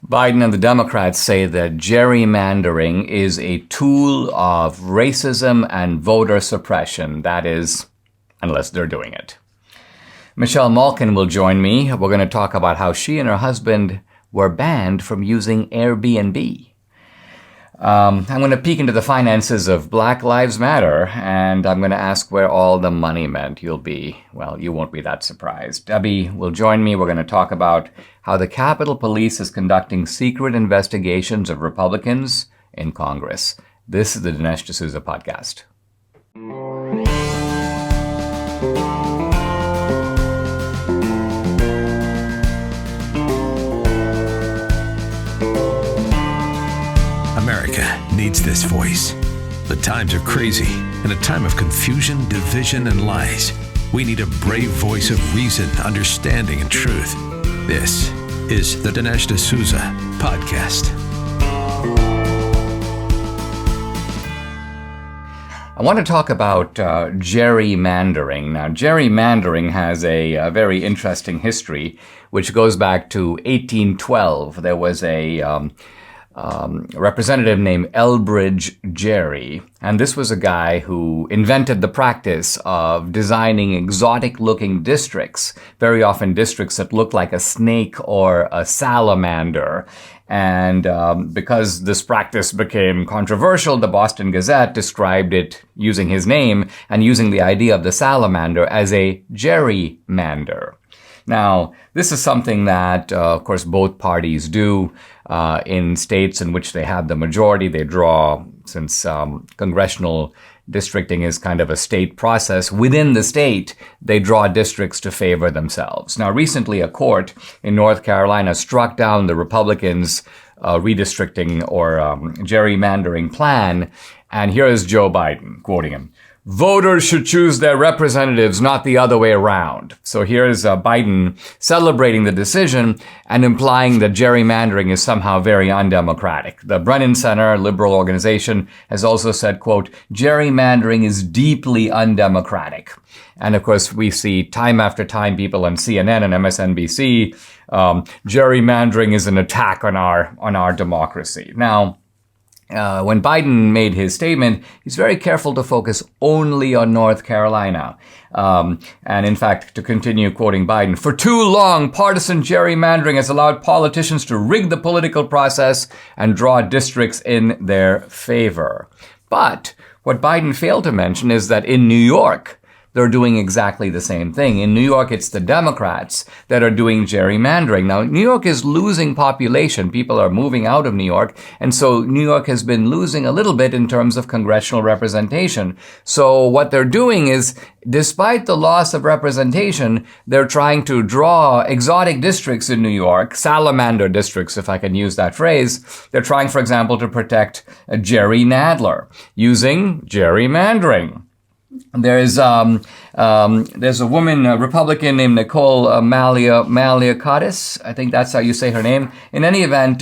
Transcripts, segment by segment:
Biden and the Democrats say that gerrymandering is a tool of racism and voter suppression. That is, unless they're doing it. Michelle Malkin will join me. We're going to talk about how she and her husband were banned from using Airbnb. I'm going to peek into the finances of Black Lives Matter, and I'm going to ask where all the money went. You won't be that surprised. Debbie will join me. We're going to talk about how the Capitol Police is conducting secret investigations of Republicans in Congress. This is the Dinesh D'Souza podcast. America needs this voice. The times are crazy. In a time of confusion, division, and lies, we need a brave voice of reason, understanding, and truth. This is the Dinesh D'Souza podcast. I want to talk about gerrymandering. Now, gerrymandering has a very interesting history, which goes back to 1812. There was a representative named Elbridge Gerry, and this was a guy who invented the practice of designing exotic-looking districts, very often districts that look like a snake or a salamander. And because this practice became controversial, the Boston Gazette described it using his name and using the idea of the salamander as a gerrymander. Now, this is something that, of course, both parties do in states in which they have the majority. They draw, since congressional districting is kind of a state process, within the state, they draw districts to favor themselves. Now, recently, a court in North Carolina struck down the Republicans' redistricting or gerrymandering plan. And here is Joe Biden, quoting him. Voters should choose their representatives, not the other way around. So here's Biden celebrating the decision and implying that gerrymandering is somehow very undemocratic. The Brennan Center, a liberal organization, has also said, quote, gerrymandering is deeply undemocratic. And of course, we see time after time people on CNN and MSNBC, gerrymandering is an attack on our democracy. Now, when Biden made his statement, he's very careful to focus only on North Carolina. And in fact, to continue quoting Biden, for too long, partisan gerrymandering has allowed politicians to rig the political process and draw districts in their favor. But what Biden failed to mention is that in New York, they're doing exactly the same thing. In New York, it's the Democrats that are doing gerrymandering. Now, New York is losing population. People are moving out of New York. And so New York has been losing a little bit in terms of congressional representation. So what they're doing is, despite the loss of representation, they're trying to draw exotic districts in New York, salamander districts, if I can use that phrase. They're trying, for example, to protect Jerry Nadler using gerrymandering. There's a woman, a Republican named Nicole Maliotakis. I think that's how you say her name. In any event,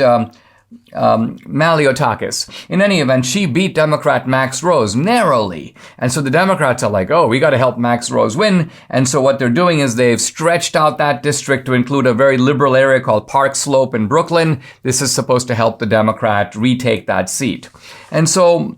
Maliotakis. In any event, she beat Democrat Max Rose narrowly. And so the Democrats are like, oh, we got to help Max Rose win. And so what they're doing is they've stretched out that district to include a very liberal area called Park Slope in Brooklyn. This is supposed to help the Democrat retake that seat. And so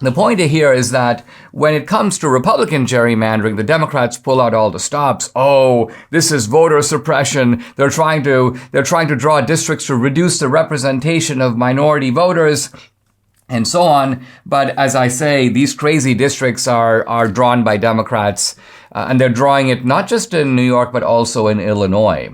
the point here is that when it comes to Republican gerrymandering, the Democrats pull out all the stops. Oh, this is voter suppression. They're trying to draw districts to reduce the representation of minority voters, and so on. But as I say, these crazy districts are drawn by Democrats, and they're drawing it not just in New York, but also in Illinois.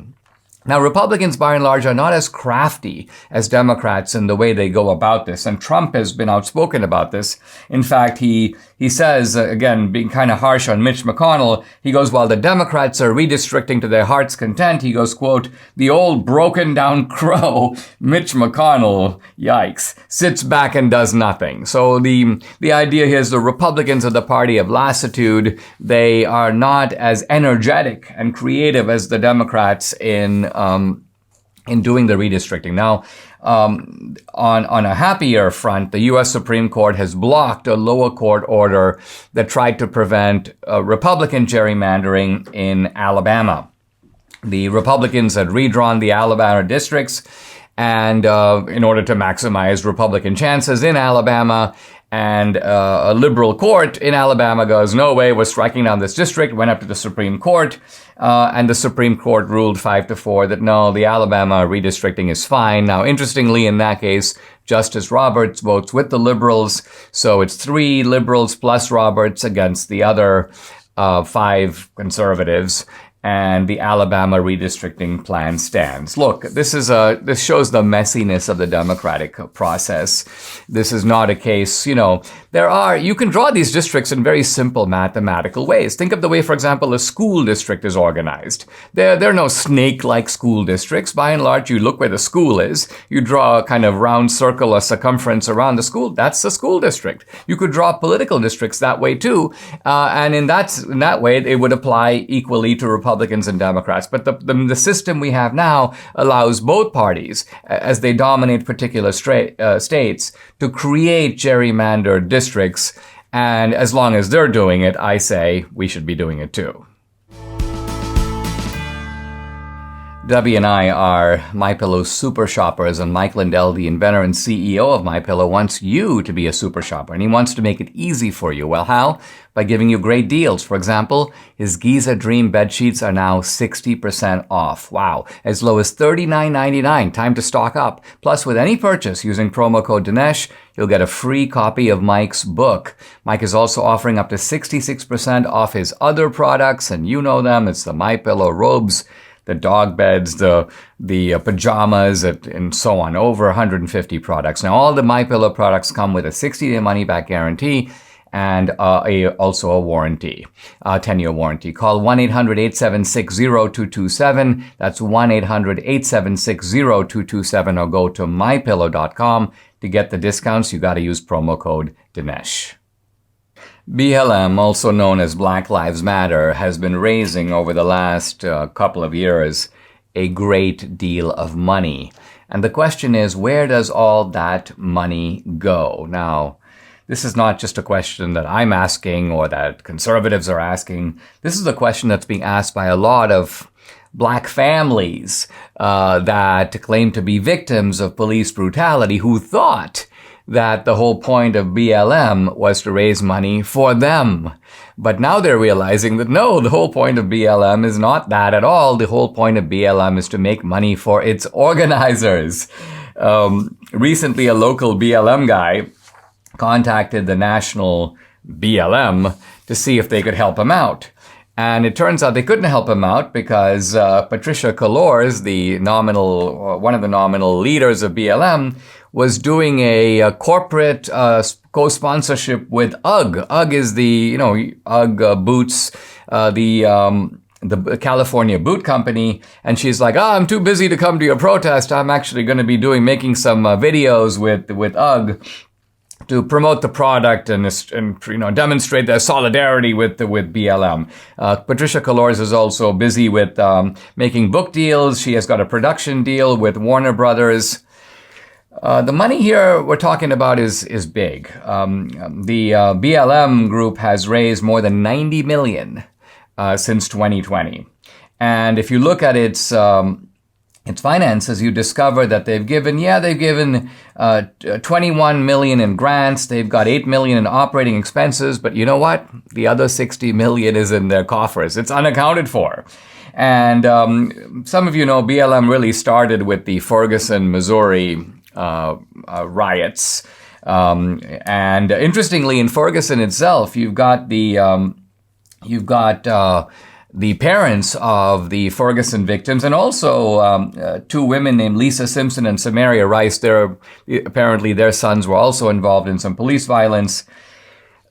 Now, Republicans, by and large, are not as crafty as Democrats in the way they go about this. And Trump has been outspoken about this. In fact, he says, again, being kind of harsh on Mitch McConnell, he goes, while the Democrats are redistricting to their heart's content, he goes, quote, the old broken down crow, Mitch McConnell, yikes, sits back and does nothing. So the idea here is the Republicans are the party of lassitude. They are not as energetic and creative as the Democrats in doing the redistricting. Now, on a happier front, the U.S. Supreme Court has blocked a lower court order that tried to prevent Republican gerrymandering in Alabama. The Republicans had redrawn the Alabama districts, and in order to maximize Republican chances in Alabama. And a liberal court in Alabama goes, no way, we're striking down this district, went up to the Supreme Court, and the Supreme Court ruled 5-4 that no, the Alabama redistricting is fine. Now, interestingly, in that case, Justice Roberts votes with the liberals, so it's 3 liberals plus Roberts against the other 5 conservatives. And the Alabama redistricting plan stands. Look, this shows the messiness of the democratic process. This is not a case, you can draw these districts in very simple mathematical ways. Think of the way, for example, a school district is organized. There are no snake-like school districts. By and large, you look where the school is. You draw a kind of round circle or circumference around the school. That's the school district. You could draw political districts that way too. And in that way, it would apply equally to Republicans and Democrats. But the system we have now allows both parties, as they dominate particular states, to create gerrymandered districts. And as long as they're doing it, I say we should be doing it too. Debbie and I are MyPillow super shoppers, and Mike Lindell, the inventor and CEO of MyPillow, wants you to be a super shopper, and he wants to make it easy for you. Well, how? By giving you great deals. For example, his Giza Dream bed sheets are now 60% off. Wow. As low as $39.99. Time to stock up. Plus, with any purchase using promo code Dinesh, you'll get a free copy of Mike's book. Mike is also offering up to 66% off his other products, and you know them. It's the MyPillow robes, the dog beds, the pajamas, and so on. Over 150 products. Now, all the MyPillow products come with a 60-day money-back guarantee and also a warranty, 10-year warranty. Call 1-800-876-0227. That's 1-800-876-0227, or go to mypillow.com. To get the discounts, you got to use promo code Dinesh. BLM, also known as Black Lives Matter, has been raising over the last couple of years a great deal of money. And the question is, where does all that money go? Now, this is not just a question that I'm asking or that conservatives are asking. This is a question that's being asked by a lot of Black families that claim to be victims of police brutality, who thought that the whole point of BLM was to raise money for them. But now they're realizing that no, the whole point of BLM is not that at all. The whole point of BLM is to make money for its organizers. Recently, a local BLM guy contacted the national BLM to see if they could help him out. And it turns out they couldn't help him out because Patricia Colors, one of the nominal leaders of BLM, was doing a corporate co-sponsorship with UGG. UGG is the UGG boots, the California boot company. And she's like, I'm too busy to come to your protest. I'm actually going to be making some videos with UGG to promote the product and demonstrate their solidarity with BLM. Patricia Colors is also busy with making book deals. She has got a production deal with Warner Brothers. The money here we're talking about is big. The BLM group has raised more than $90 million since 2020, and if you look at its finances, you discover that they've given $21 million in grants. They've got $8 million in operating expenses, but you know what? The other $60 million is in their coffers. It's unaccounted for. And some of you know BLM really started with the Ferguson, Missouri riots. And interestingly, in Ferguson itself, you've got the parents of the Ferguson victims, and also 2 women named Lisa Simpson and Samaria Rice. Apparently their sons were also involved in some police violence.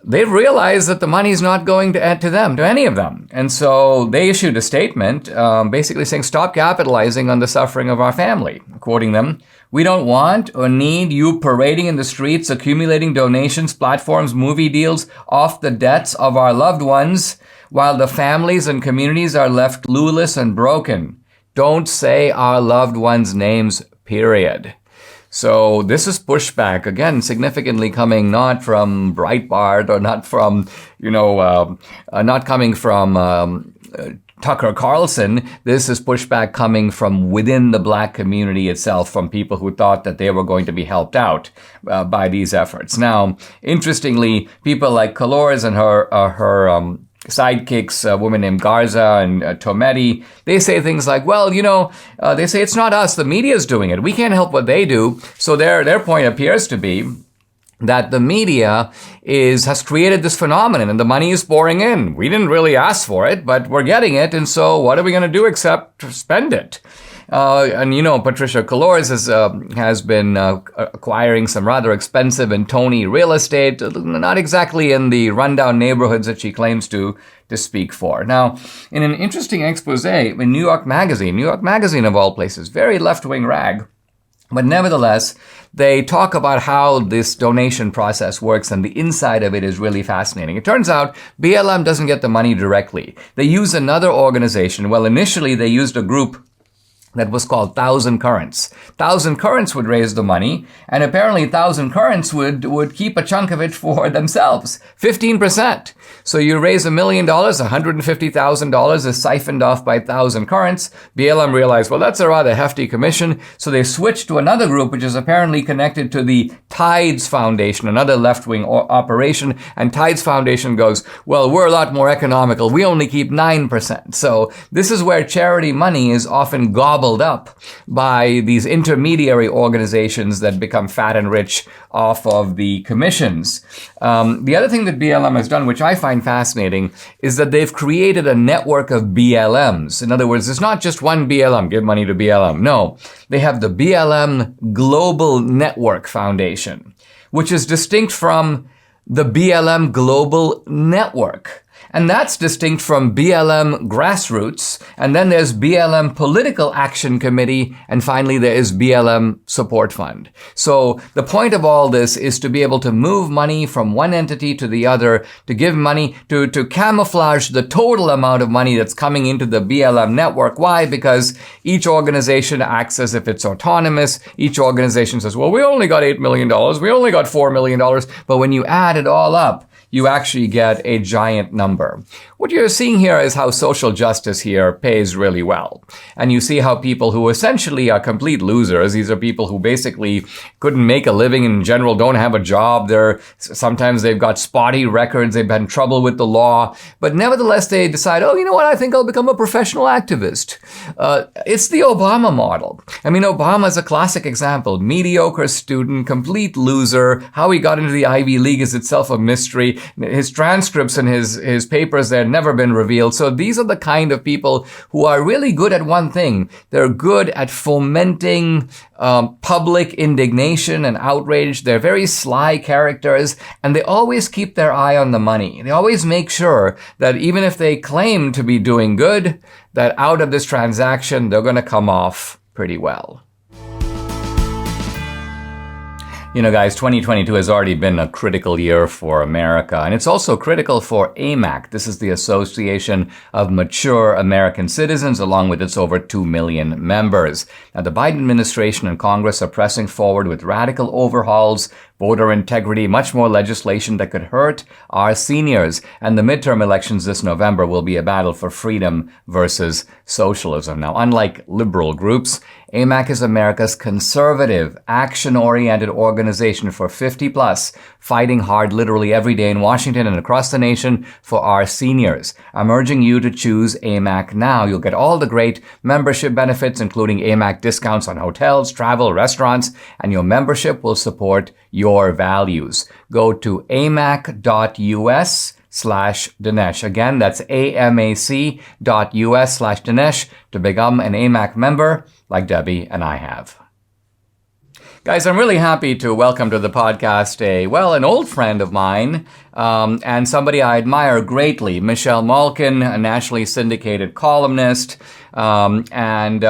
They've realized that the money's not going to any of them. And so they issued a statement basically saying, stop capitalizing on the suffering of our family. Quoting them, "We don't want or need you parading in the streets, accumulating donations, platforms, movie deals off the debts of our loved ones, while the families and communities are left clueless and broken. Don't say our loved ones' names, period." So this is pushback, again, significantly coming not from Breitbart or not from, not coming from Tucker Carlson, this is pushback coming from within the black community itself, from people who thought that they were going to be helped out by these efforts. Now, interestingly, people like Colores and her sidekicks, a woman named Garza and Tometi, they say things like, well, they say it's not us, the media's doing it. We can't help what they do. So their point appears to be that the media has created this phenomenon and the money is pouring in. We didn't really ask for it, but we're getting it. And so what are we going to do except spend it? Patricia Colores has been acquiring some rather expensive and Tony real estate, not exactly in the rundown neighborhoods that she claims to speak for. Now, in an interesting expose in New York Magazine of all places, very left-wing rag, but nevertheless, they talk about how this donation process works, and the inside of it is really fascinating. It turns out BLM doesn't get the money directly. They use another organization. Well, initially they used a group that was called Thousand Currents. Thousand Currents would raise the money, and apparently Thousand Currents would keep a chunk of it for themselves, 15%. So you raise $1 million, $150,000 is siphoned off by Thousand Currents. BLM realized, well, that's a rather hefty commission, so they switched to another group which is apparently connected to the Tides Foundation, another left-wing operation, and Tides Foundation goes, well, we're a lot more economical, we only keep 9%. So this is where charity money is often gobbled up by these intermediary organizations that become fat and rich off of the commissions. The other thing that BLM has done, which I find fascinating, is that they've created a network of BLMs. In other words, it's not just one BLM, give money to BLM. No, they have the BLM Global Network Foundation, which is distinct from the BLM Global Network. And that's distinct from BLM Grassroots, and then there's BLM Political Action Committee, and finally there is BLM Support Fund. So the point of all this is to be able to move money from one entity to the other, to give money, to camouflage the total amount of money that's coming into the BLM network. Why? Because each organization acts as if it's autonomous. Each organization says, well, we only got $8 million, we only got $4 million, but when you add it all up, you actually get a giant number. What you're seeing here is how social justice here pays really well. And you see how people who essentially are complete losers, these are people who basically couldn't make a living, in general don't have a job, sometimes they've got spotty records, they've had trouble with the law, but nevertheless they decide, oh, you know what, I think I'll become a professional activist. It's the Obama model. I mean, Obama is a classic example. Mediocre student, complete loser. How he got into the Ivy League is itself a mystery. His transcripts and his papers, they've never been revealed. So these are the kind of people who are really good at one thing. They're good at fomenting public indignation and outrage. They're very sly characters, and they always keep their eye on the money. They always make sure that even if they claim to be doing good, that out of this transaction, they're going to come off pretty well. You know, guys, 2022 has already been a critical year for America, and it's also critical for AMAC. This is the Association of Mature American Citizens, along with its over 2 million members. Now, the Biden administration and Congress are pressing forward with radical overhauls, voter integrity, much more legislation that could hurt our seniors. And the midterm elections this November will be a battle for freedom versus socialism. Now, unlike liberal groups, AMAC is America's conservative, action-oriented organization for 50 plus, fighting hard literally every day in Washington and across the nation for our seniors. I'm urging you to choose AMAC now. You'll get all the great membership benefits, including AMAC discounts on hotels, travel, restaurants, and your membership will support your values. Go to amac.us/Dinesh. Again, that's amac.us/Dinesh to become an AMAC member like Debbie and I have. Guys, I'm really happy to welcome to the podcast an old friend of mine, and somebody I admire greatly, Michelle Malkin, a nationally syndicated columnist. And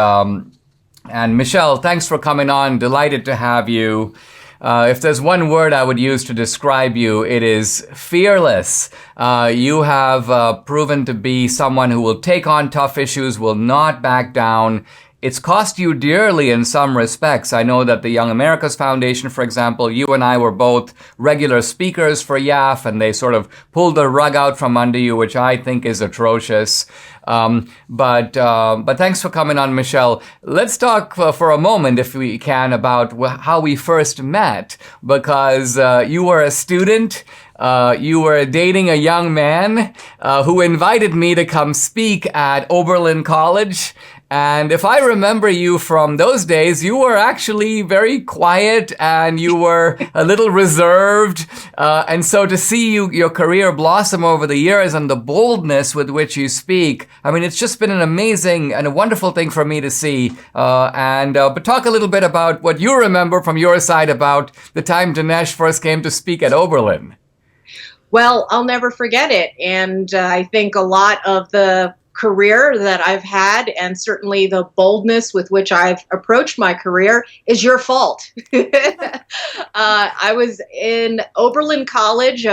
Michelle, thanks for coming on. Delighted to have you. If there's one word I would use to describe you, it is fearless. You have proven to be someone who will take on tough issues, will not back down, it's cost you dearly in some respects. I know that the Young America's Foundation, for example, you and I were both regular speakers for YAF, and they sort of pulled the rug out from under you, which I think is atrocious. But thanks for coming on, Michelle. Let's talk for a moment, if we can, about how we first met, because you were a student. You were dating a young man who invited me to come speak at Oberlin College. And if I remember you from those days, you were actually very quiet and you were a little reserved. And so to see your career blossom over the years and the boldness with which you speak, I mean, it's just been an amazing and a wonderful thing for me to see. But talk a little bit about what you remember from your side about the time Dinesh first came to speak at Oberlin. Well, I'll never forget it. And I think a lot of the career that I've had, and certainly the boldness with which I've approached my career, is your fault. I was in Oberlin College,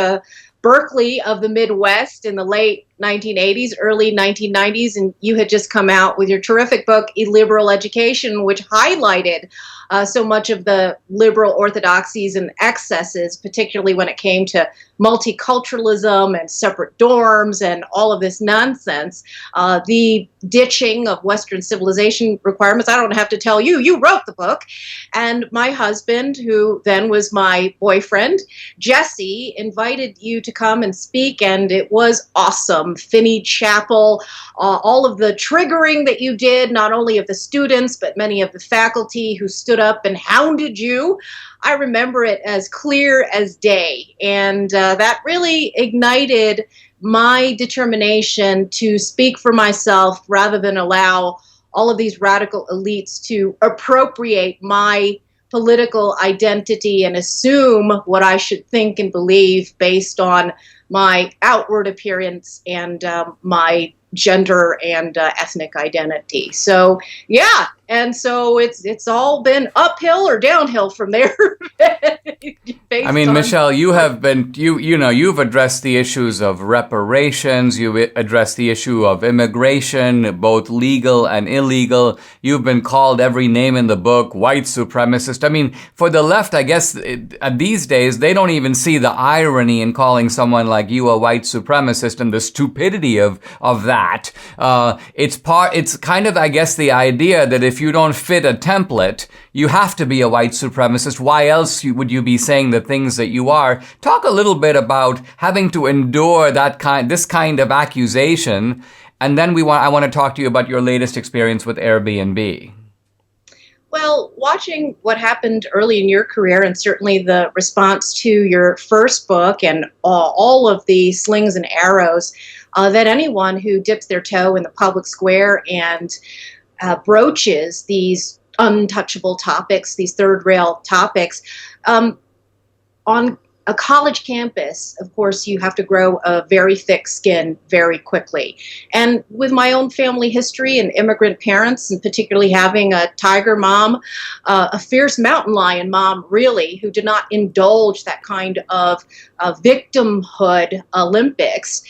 Berkeley of the Midwest, in the late 1980s, early 1990s, and you had just come out with your terrific book, Illiberal Education, which highlighted so much of the liberal orthodoxies and excesses, particularly when it came to multiculturalism and separate dorms and all of this nonsense. The ditching of Western civilization requirements, I don't have to tell you, you wrote the book. And my husband, who then was my boyfriend, Jesse, invited you to come and speak, and it was awesome. Finney Chapel, all of the triggering that you did, not only of the students, but many of the faculty who stood up and hounded you. I remember it as clear as day. And that really ignited my determination to speak for myself rather than allow all of these radical elites to appropriate my political identity and assume what I should think and believe based on my outward appearance and my gender and ethnic identity. So, yeah. And so it's all been uphill or downhill from there. I mean, Michelle, you have been, you've addressed the issues of reparations. You've addressed the issue of immigration, both legal and illegal. You've been called every name in the book, white supremacist. I mean, for the left, I guess these days, they don't even see the irony in calling someone like you a white supremacist and the stupidity of that. It's kind of, I guess, the idea that if you don't fit a template, you have to be a white supremacist. Why else would you be saying the things that you are? Talk a little bit about having to endure this kind of accusation, and then I want to talk to you about your latest experience with Airbnb. Well, watching what happened early in your career, and certainly the response to your first book and all of the slings and arrows that anyone who dips their toe in the public square and broaches these untouchable topics, these third rail topics, on a college campus, of course, you have to grow a very thick skin very quickly. And with my own family history and immigrant parents, and particularly having a tiger mom, a fierce mountain lion mom, really, who did not indulge that kind of victimhood Olympics,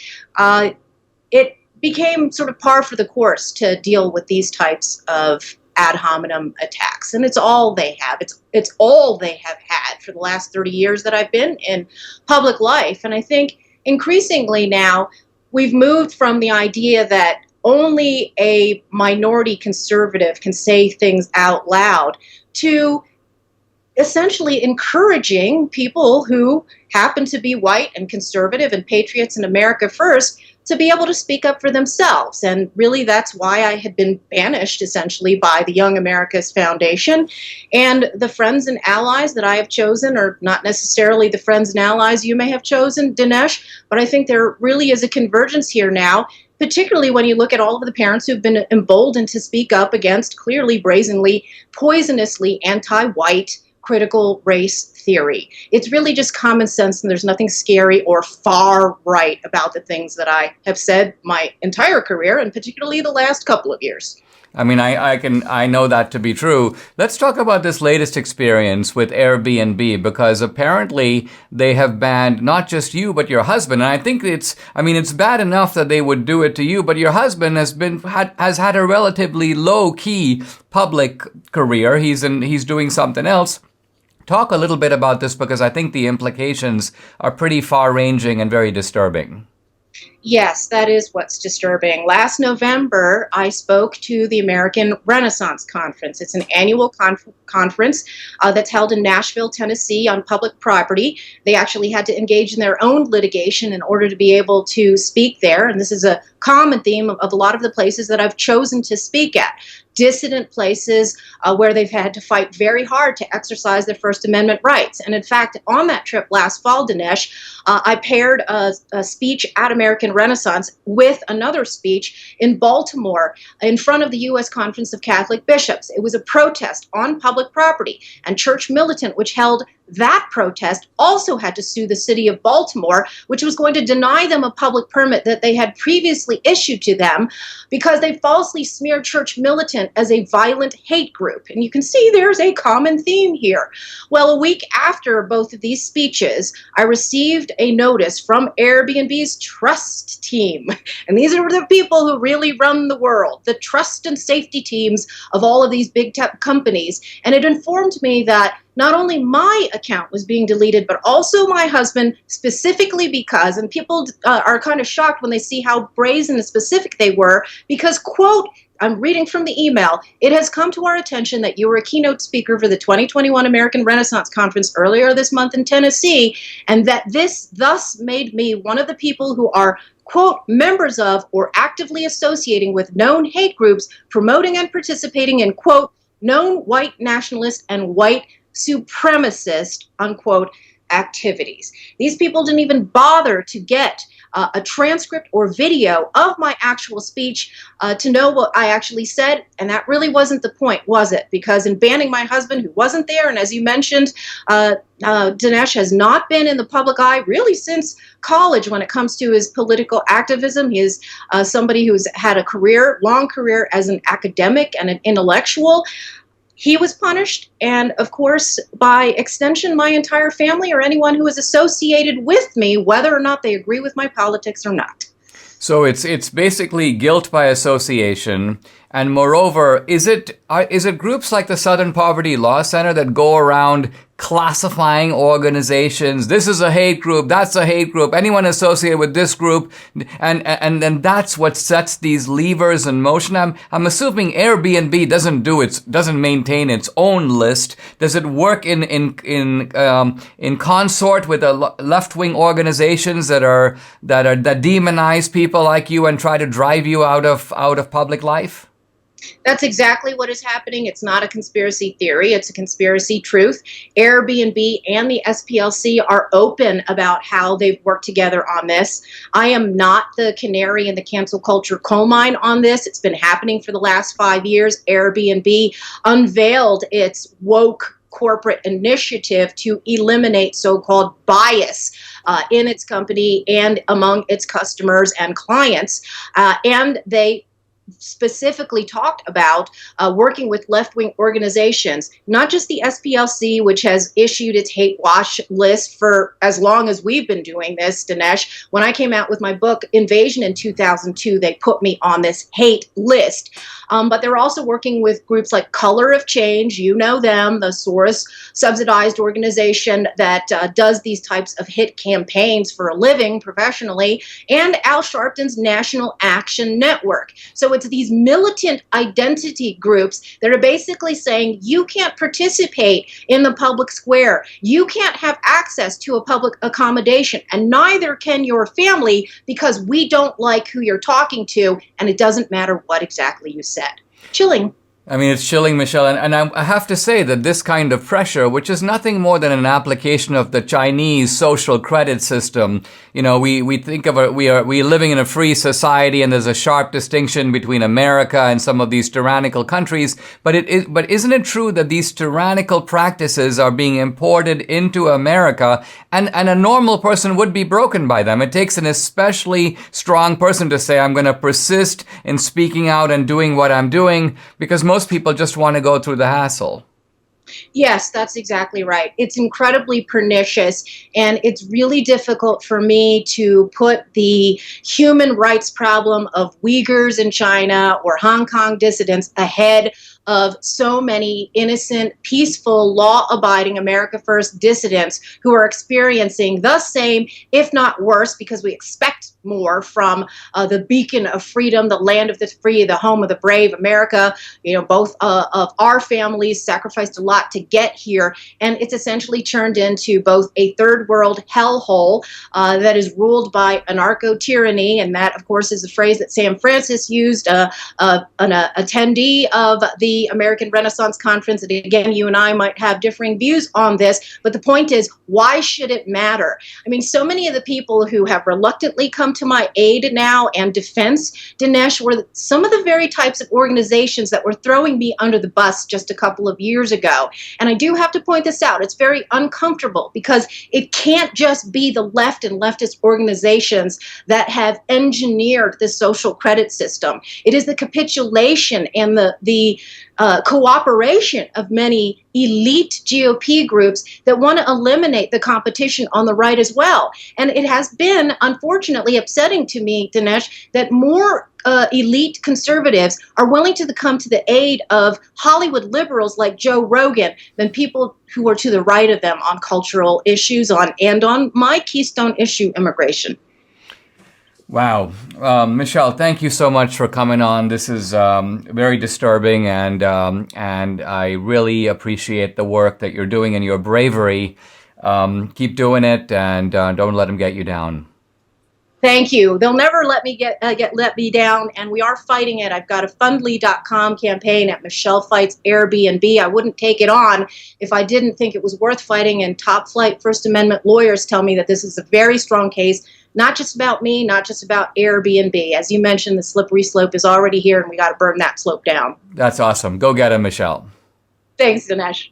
it became sort of par for the course to deal with these types of ad hominem attacks. And it's all they have. It's all they have had for the last 30 years that I've been in public life. And I think increasingly now we've moved from the idea that only a minority conservative can say things out loud to essentially encouraging people who happen to be white and conservative and patriots in America first to be able to speak up for themselves. And really that's why I had been banished essentially by the Young America's Foundation. And the friends and allies that I have chosen are not necessarily the friends and allies you may have chosen, Dinesh, but I think there really is a convergence here now, particularly when you look at all of the parents who've been emboldened to speak up against clearly, brazenly, poisonously anti-white critical race theory. It's really just common sense, and there's nothing scary or far right about the things that I have said my entire career, and particularly the last couple of years. I mean, I know that to be true. Let's talk about this latest experience with Airbnb, because apparently they have banned not just you, but your husband. And I think it's bad enough that they would do it to you, but your husband has had a relatively low key public career. He's doing something else. Talk a little bit about this, because I think the implications are pretty far ranging and very disturbing. Yes, that is what's disturbing. Last November, I spoke to the American Renaissance Conference. It's an annual conference that's held in Nashville, Tennessee, on public property. They actually had to engage in their own litigation in order to be able to speak there. And this is a common theme of a lot of the places that I've chosen to speak at. Dissident places where they've had to fight very hard to exercise their First Amendment rights. And in fact, on that trip last fall, Dinesh, I paired a speech at American Renaissance with another speech in Baltimore in front of the U.S. Conference of Catholic Bishops. It was a protest on public property, and Church Militant, which held that protest, also had to sue the city of Baltimore, which was going to deny them a public permit that they had previously issued to them because they falsely smeared Church Militant as a violent hate group. And you can see there's a common theme here. Well, a week after both of these speeches, I received a notice from Airbnb's trust team. And these are the people who really run the world, the trust and safety teams of all of these big tech companies. And it informed me that not only my account was being deleted, but also my husband, specifically because, and people are kind of shocked when they see how brazen and specific they were, because, quote, I'm reading from the email, "It has come to our attention that you were a keynote speaker for the 2021 American Renaissance Conference earlier this month in Tennessee, and that this thus made me one of the people who are, quote, members of or actively associating with known hate groups promoting and participating in, quote, known white nationalist and white supremacist, unquote, activities." These people didn't even bother to get a transcript or video of my actual speech to know what I actually said. And that really wasn't the point, was it? Because in banning my husband, who wasn't there, and as you mentioned, Dinesh has not been in the public eye really since college when it comes to his political activism. He is somebody who's had a long career as an academic and an intellectual. He was punished, and of course, by extension, my entire family or anyone who is associated with me, whether or not they agree with my politics or not. So it's basically guilt by association. And moreover, is it groups like the Southern Poverty Law Center that go around classifying organizations? This is a hate group, that's a hate group, anyone associated with this group, and then that's what sets these levers in motion. I'm assuming Airbnb doesn't maintain its own list. Does it work in consort with the left-wing organizations that demonize people like you and try to drive you out of public life? That's exactly what is happening. It's not a conspiracy theory. It's a conspiracy truth. Airbnb and the SPLC are open about how they've worked together on this. I am not the canary in the cancel culture coal mine on this. It's been happening for the last 5 years. Airbnb unveiled its woke corporate initiative to eliminate so-called bias in its company and among its customers and clients. And they specifically talked about working with left-wing organizations, not just the SPLC, which has issued its hate watch list for as long as we've been doing this, Dinesh. When I came out with my book, Invasion, in 2002, they put me on this hate list. But they're also working with groups like Color of Change, you know them, the Soros-subsidized organization that does these types of hit campaigns for a living professionally, and Al Sharpton's National Action Network. So it's these militant identity groups that are basically saying you can't participate in the public square, you can't have access to a public accommodation, and neither can your family because we don't like who you're talking to, and it doesn't matter what exactly you said. Chilling. I mean, it's chilling, Michelle. And I have to say that this kind of pressure, which is nothing more than an application of the Chinese social credit system, we think of it, we are living in a free society, and there's a sharp distinction between America and some of these tyrannical countries. But isn't it true that these tyrannical practices are being imported into America, and a normal person would be broken by them? It takes an especially strong person to say, I'm going to persist in speaking out and doing what I'm doing, because most people just want to go through the hassle. Yes, that's exactly right. It's incredibly pernicious, and it's really difficult for me to put the human rights problem of Uyghurs in China or Hong Kong dissidents ahead of so many innocent, peaceful, law-abiding America First dissidents who are experiencing the same, if not worse, because we expect more from the beacon of freedom, the land of the free, the home of the brave, America. Both of our families sacrificed a lot to get here, and it's essentially turned into both a third world hellhole that is ruled by anarcho-tyranny, and that, of course, is a phrase that Sam Francis used, an attendee of the American Renaissance Conference. And again, you and I might have differing views on this, but the point is, why should it matter? I mean, so many of the people who have reluctantly come to my aid now and defense, Dinesh, were some of the very types of organizations that were throwing me under the bus just a couple of years ago. And I do have to point this out. It's very uncomfortable, because it can't just be the left and leftist organizations that have engineered the social credit system. It is the capitulation and the cooperation of many elite GOP groups that want to eliminate the competition on the right as well. And it has been, unfortunately, upsetting to me, Dinesh, that more elite conservatives are willing to come to the aid of Hollywood liberals like Joe Rogan than people who are to the right of them on cultural issues and on my keystone issue, immigration. Wow. Michelle, thank you so much for coming on. This is very disturbing, and I really appreciate the work that you're doing and your bravery. Keep doing it, and don't let them get you down. Thank you. They'll never let me let me down, and we are fighting it. I've got a Fundly.com campaign at Michelle Fights Airbnb. I wouldn't take it on if I didn't think it was worth fighting, and top-flight First Amendment lawyers tell me that this is a very strong case, not just about me, not just about Airbnb. As you mentioned, the slippery slope is already here, and we got to burn that slope down. That's awesome. Go get him, Michelle. Thanks, Dinesh.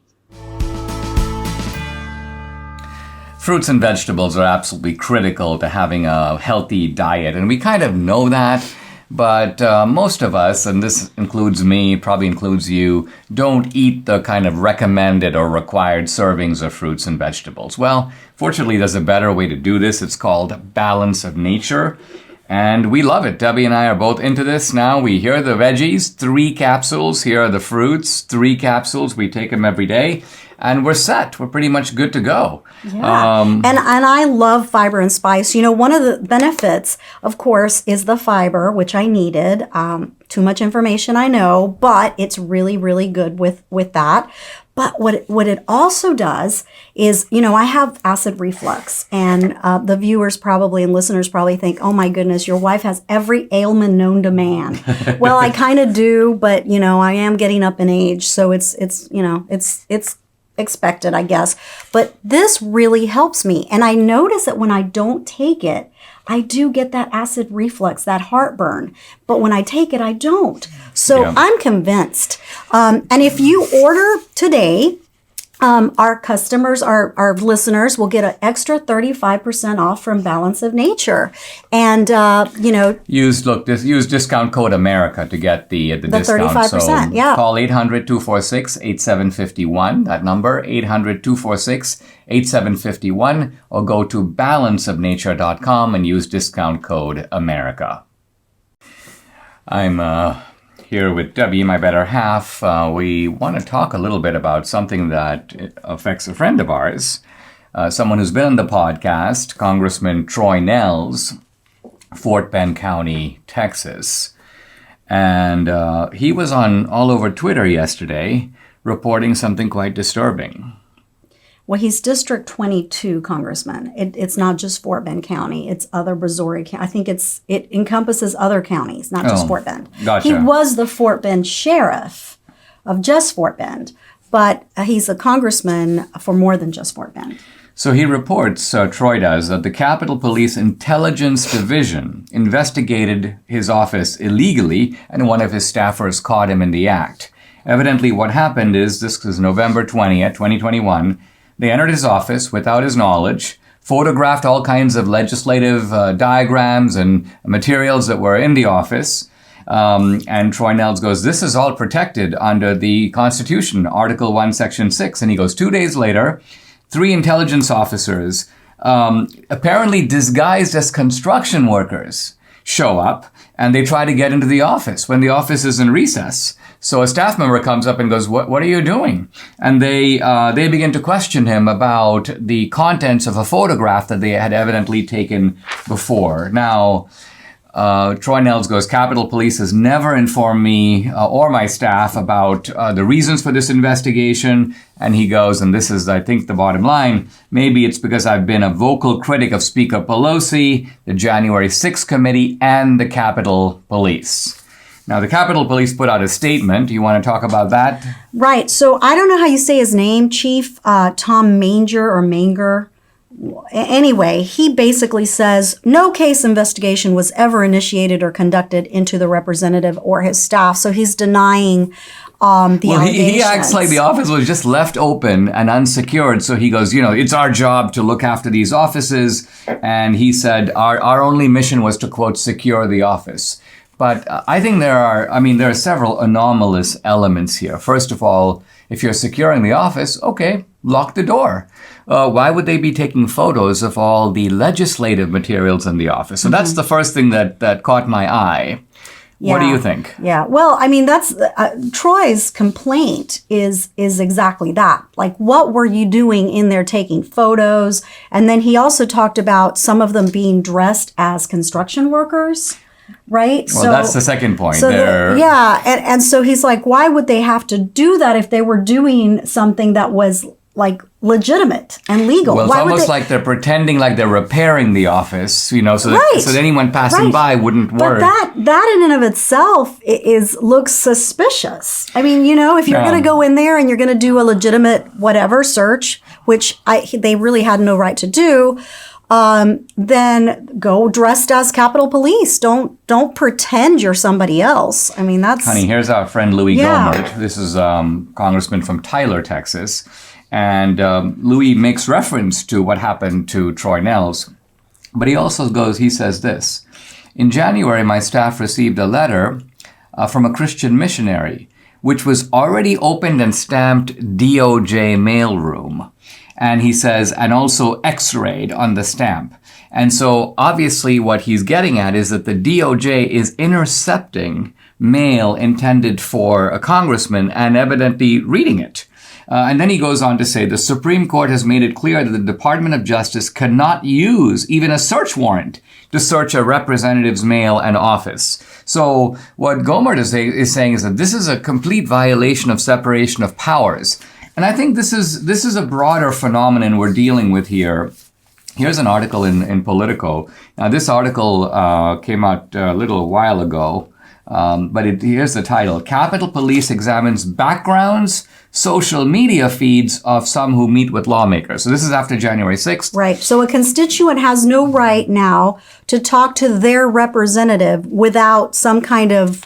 Fruits and vegetables are absolutely critical to having a healthy diet, and we kind of know that, but most of us, and this includes me, probably includes you, don't eat the kind of recommended or required servings of fruits and vegetables. Well, fortunately, there's a better way to do this. It's called Balance of Nature, and we love it. Debbie and I are both into this now. Here are the veggies, 3 capsules. Here are the fruits, 3 capsules. We take them every day. And we're set. We're pretty much good to go. Yeah. And I love fiber and spice. One of the benefits, of course, is the fiber, which I needed. Too much information, I know, but it's really, really good with that. But what it also does is, I have acid reflux, and the viewers probably and listeners probably think, oh my goodness, your wife has every ailment known to man. Well, I kind of do, but I am getting up in age, so it's expected, I guess. But this really helps me. And I notice that when I don't take it, I do get that acid reflux, that heartburn. But when I take it, I don't. So yeah. I'm convinced. And if you order today, our customers, our listeners will get an extra 35% off from Balance of Nature. And, use discount code America to get the discount. 35%, so yeah. Call 800-246-8751, that number, 800-246-8751, or go to balanceofnature.com and use discount code America. I'm here with Debbie, my better half. We want to talk a little bit about something that affects a friend of ours, someone who's been on the podcast, Congressman Troy Nehls, Fort Bend County, Texas. And he was on all over Twitter yesterday reporting something quite disturbing. Well, he's District 22 congressman. It's not just Fort Bend County. It's other Brazoria County. I think it encompasses other counties, not just Fort Bend. Gotcha. He was the Fort Bend sheriff just Fort Bend, but he's a congressman for more than just Fort Bend. So he reports, Troy does, that the Capitol Police Intelligence Division investigated his office illegally, and one of his staffers caught him in the act. Evidently, what happened is, this was November 20th, 2021, they entered his office without his knowledge, photographed all kinds of legislative diagrams and materials that were in the office. And Troy Nels goes, this is all protected under the Constitution, Article 1, Section 6. And he goes, 2 days later, 3 intelligence officers, apparently disguised as construction workers, show up and they try to get into the office when the office is in recess. So a staff member comes up and goes, what are you doing? And they begin to question him about the contents of a photograph that they had evidently taken before. Now, Troy Nels goes, Capitol Police has never informed me or my staff about the reasons for this investigation. And he goes, and this is, I think, the bottom line, maybe it's because I've been a vocal critic of Speaker Pelosi, the January 6th committee, and the Capitol Police. Now, the Capitol Police put out a statement. Do you want to talk about that? Right. So I don't know how you say his name, Chief Tom Manger. Anyway, he basically says no case investigation was ever initiated or conducted into the representative or his staff. So he's denying the allegations. He acts like the office was just left open and unsecured. So he goes, it's our job to look after these offices. And he said our only mission was to, quote, secure the office. But I think there are several anomalous elements here. First of all, if you're securing the office, okay, lock the door. Why would they be taking photos of all the legislative materials in the office? So that's the first thing that caught my eye. Yeah. What do you think? Yeah, well, that's Troy's complaint is exactly that. Like, what were you doing in there taking photos? And then he also talked about some of them being dressed as construction workers. Right. Well, so that's the second point. So and so he's like, why would they have to do that if they were doing something that was like legitimate and legal? Well, it's almost like they're pretending like they're repairing the office, so that anyone passing by wouldn't worry. But that in and of itself looks suspicious. If you're going to go in there and you're going to do a legitimate whatever search, which they really had no right to do. Then go dressed as Capitol Police. Don't pretend you're somebody else. That's... Honey, here's our friend Louis Gohmert. This is congressman from Tyler, Texas. And Louis makes reference to what happened to Troy Nels. But he says this. In January, my staff received a letter from a Christian missionary, which was already opened and stamped DOJ mailroom. And he says, and also X-rayed on the stamp. And so obviously what he's getting at is that the DOJ is intercepting mail intended for a congressman and evidently reading it. And then he goes on to say, the Supreme Court has made it clear that the Department of Justice cannot use even a search warrant to search a representative's mail and office. So what Gohmert is saying is that this is a complete violation of separation of powers. And I think this is a broader phenomenon we're dealing with here. Here's an article in Politico. Now, this article came out a little while ago, but here's the title. Capitol Police examines backgrounds, social media feeds of some who meet with lawmakers. So this is after January 6th. Right. So a constituent has no right now to talk to their representative without some kind of...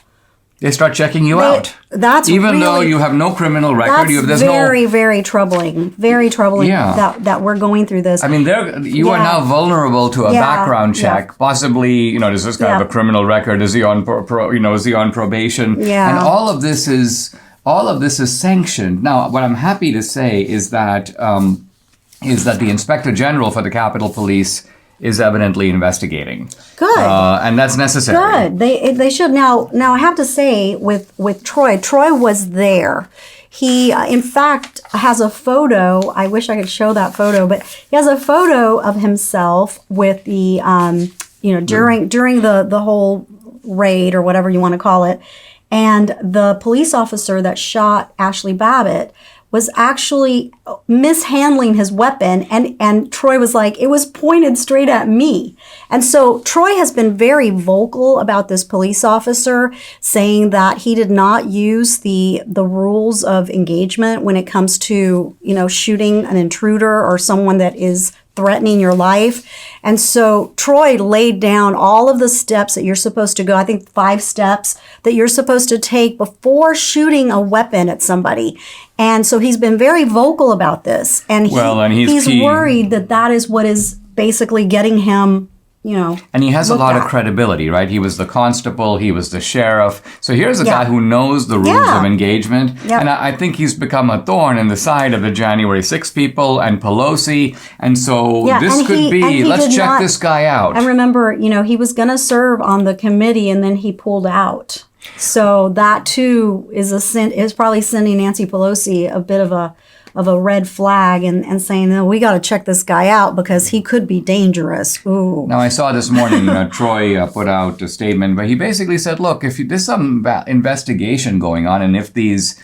They start checking you out. That's even though you have no criminal record. That's very troubling. Very troubling that we're going through this. You are now vulnerable to a background check. Possibly, does this guy have a criminal record? Is he on is he on probation? Yeah. And all of this is sanctioned. Now, what I'm happy to say is that the Inspector General for the Capitol Police is evidently investigating. Good. And that's necessary. Good. They should. Now I have to say with Troy was there. He, in fact, has a photo. I wish I could show that photo, but he has a photo of himself with the, during the whole raid or whatever you want to call it. And the police officer that shot Ashley Babbitt was actually mishandling his weapon. And Troy was like, it was pointed straight at me. And so Troy has been very vocal about this police officer, saying that he did not use the rules of engagement when it comes to, shooting an intruder or someone that is threatening your life. And so Troy laid down all of the steps that you're supposed to go, I think 5 steps that you're supposed to take before shooting a weapon at somebody. And so he's been very vocal about this. And he's worried that is what is basically getting him, And he has a lot of at. credibility, right? He was the constable, he was the sheriff. So here's a guy who knows the rules of engagement. Yep. And I think he's become a thorn in the side of the January 6th people and Pelosi. And so this could be, let's check this guy out. I remember, he was going to serve on the committee and then he pulled out. So that too is probably sending Nancy Pelosi a bit of a red flag and saying, no, we got to check this guy out because he could be dangerous. Ooh. Now, I saw this morning, Troy put out a statement where he basically said, look, if there's some investigation going on, and if these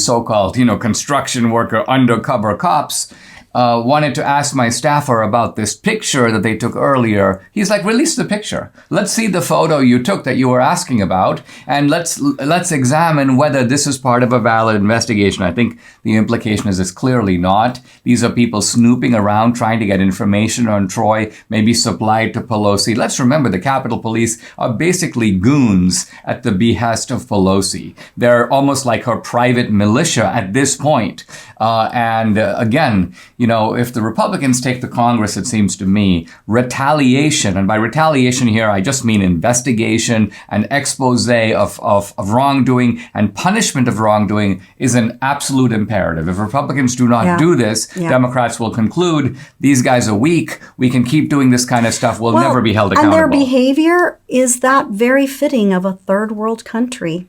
so-called, construction worker undercover cops wanted to ask my staffer about this picture that they took earlier, he's like, release the picture. Let's see the photo you took that you were asking about, and let's examine whether this is part of a valid investigation. I think the implication is it's clearly not. These are people snooping around trying to get information on Troy, maybe supplied to Pelosi. Let's remember the Capitol Police are basically goons at the behest of Pelosi. They're almost like her private militia at this point. Again, if the Republicans take the Congress, it seems to me, retaliation, and by retaliation here, I just mean investigation and expose of wrongdoing and punishment of wrongdoing is an absolute imperative. If Republicans do not do this, Democrats will conclude these guys are weak. We can keep doing this kind of stuff. We'll never be held accountable. And their behavior is that very fitting of a third world country.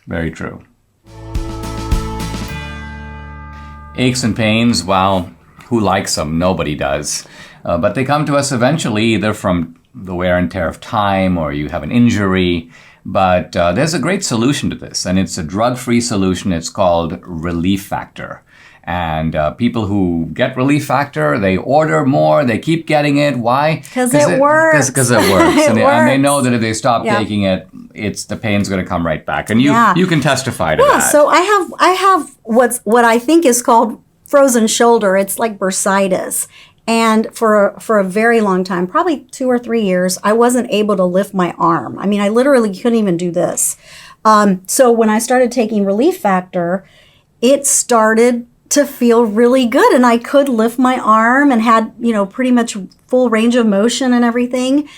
Very true. Aches and pains, well, who likes them? Nobody does. But they come to us eventually, either from the wear and tear of time or you have an injury. But there's a great solution to this, and it's a drug-free solution. It's called Relief Factor. And people who get Relief Factor, they order more, they keep getting it. Why? Because it works. Because it works. And they know that if they stop taking it, the pain's going to come right back. And you can testify to that. Yeah, so I have what I think is called frozen shoulder. It's like bursitis. And for a very long time, probably 2 or 3 years, I wasn't able to lift my arm. I mean, I literally couldn't even do this. So when I started taking Relief Factor, it started to feel really good, and I could lift my arm and had, pretty much full range of motion and everything.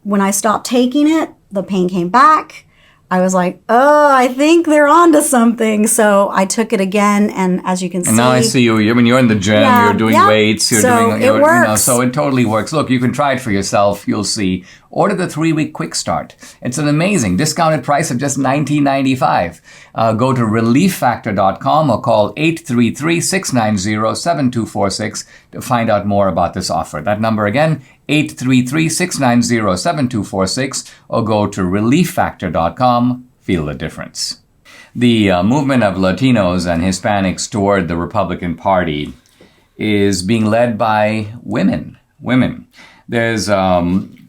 When I stopped taking it, the pain came back. I was like, oh, I think they're onto something. So I took it again, and as you can see. And now I see you. I mean, you're in the gym, you're doing weights, it works. So it totally works. Look, you can try it for yourself. You'll see. Order the 3-week quick start. It's an amazing discounted price of just $19.95. Go to relieffactor.com or call 833-690-7246 to find out more about this offer. That number again, 833-690-7246, or go to relieffactor.com. Feel the difference. The movement of Latinos and Hispanics toward the Republican Party is being led by women. There's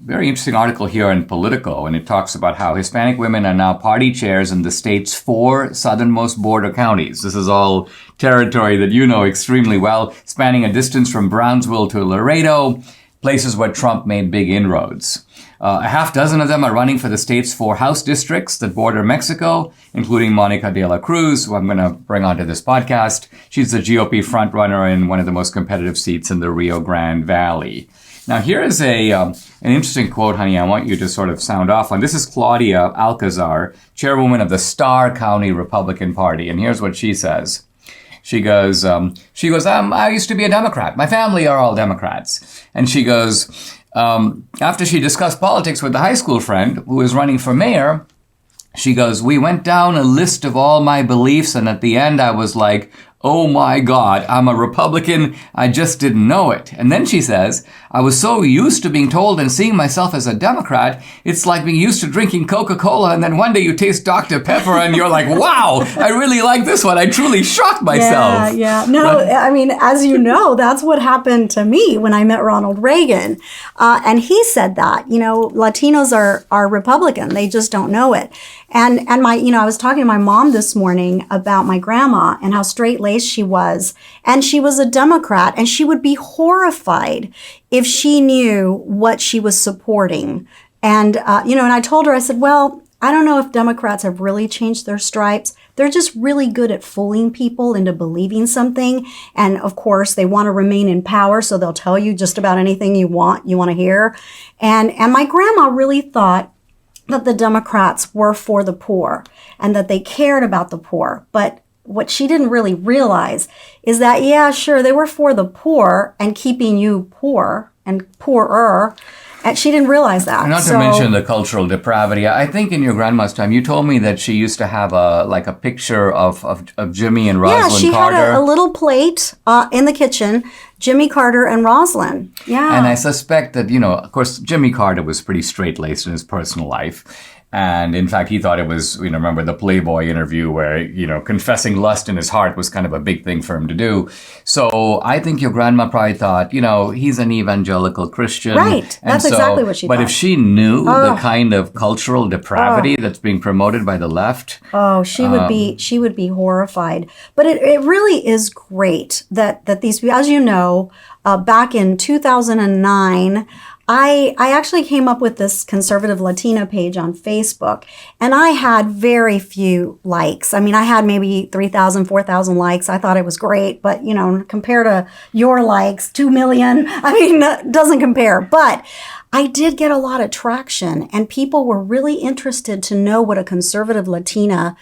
very interesting article here in Politico, and it talks about how Hispanic women are now party chairs in the state's 4 southernmost border counties. This is all territory that you know extremely well, spanning a distance from Brownsville to Laredo, places where Trump made big inroads. A half dozen of them are running for the state's 4 House districts that border Mexico, including Monica de la Cruz, who I'm going to bring onto this podcast. She's the GOP frontrunner in one of the most competitive seats in the Rio Grande Valley. Now, here is an interesting quote, honey, I want you to sort of sound off on. This is Claudia Alcazar, chairwoman of the Starr County Republican Party. And here's what she says. She goes, I used to be a Democrat. My family are all Democrats. And she goes, after she discussed politics with a high school friend who was running for mayor, she goes, we went down a list of all my beliefs, and at the end I was like, oh my God, I'm a Republican. I just didn't know it. And then she says, I was so used to being told and seeing myself as a Democrat. It's like being used to drinking Coca-Cola, and then one day you taste Dr. Pepper and you're like, wow, I really like this one. I truly shocked myself. Yeah. No, I mean, as you know, that's what happened to me when I met Ronald Reagan. And he said that, Latinos are Republican. They just don't know it. And I was talking to my mom this morning about my grandma and how straight-laced she was. And she was a Democrat, and she would be horrified if she knew what she was supporting. And, and I told her, I said, well, I don't know if Democrats have really changed their stripes. They're just really good at fooling people into believing something. And of course, they want to remain in power, so they'll tell you just about anything you want to hear. And my grandma really thought that the Democrats were for the poor and that they cared about the poor. But what she didn't really realize is that, yeah, sure, they were for the poor and keeping you poor and poorer. And she didn't realize that. Not to mention the cultural depravity. I think in your grandma's time, you told me that she used to have a picture of Jimmy and Rosalind Carter. Yeah, she had a little plate in the kitchen, Jimmy Carter and Rosalind. Yeah. And I suspect that, of course, Jimmy Carter was pretty straight-laced in his personal life. And in fact, he thought it was, remember the Playboy interview where, confessing lust in his heart was kind of a big thing for him to do. So I think your grandma probably thought, he's an evangelical Christian. Right. That's exactly what she thought. But if she knew the kind of cultural depravity that's being promoted by the left. Oh, she would be horrified. But it really is great that these, as you know, back in 2009, I actually came up with this conservative Latina page on Facebook, and I had very few likes. I mean, I had maybe 3,000, 4,000 likes. I thought it was great, but, compared to your likes, 2 million, it doesn't compare. But I did get a lot of traction, and people were really interested to know what a conservative Latina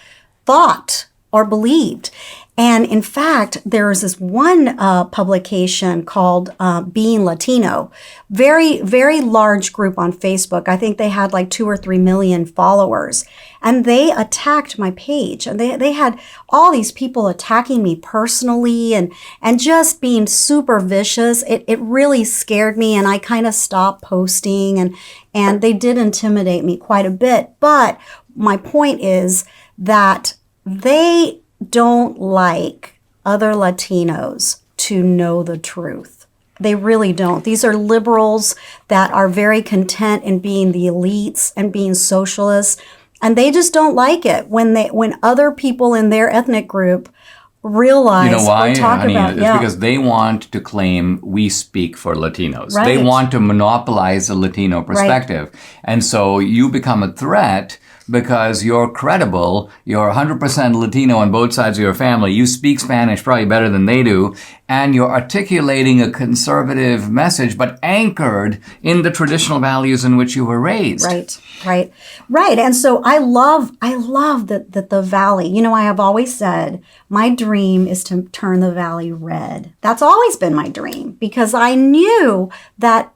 thought or believed. And in fact, there is this one publication called Being Latino, very, very large group on Facebook. I think they had like 2 or 3 million followers. And they attacked my page. And they had all these people attacking me personally and just being super vicious. It really scared me, and I kind of stopped posting. And they did intimidate me quite a bit. But my point is that they don't like other Latinos to know the truth. They really don't. These are liberals that are very content in being the elites and being socialists, and they just don't like it when other people in their ethnic group realize why, or talk honey? about. It's because they want to claim we speak for Latinos. Right. They want to monopolize the Latino perspective. Right. And so you become a threat because you're credible, you're 100% Latino on both sides of your family, you speak Spanish probably better than they do, and you're articulating a conservative message, but anchored in the traditional values in which you were raised. Right. And so I love that the Valley, I have always said, my dream is to turn the Valley red. That's always been my dream, because I knew that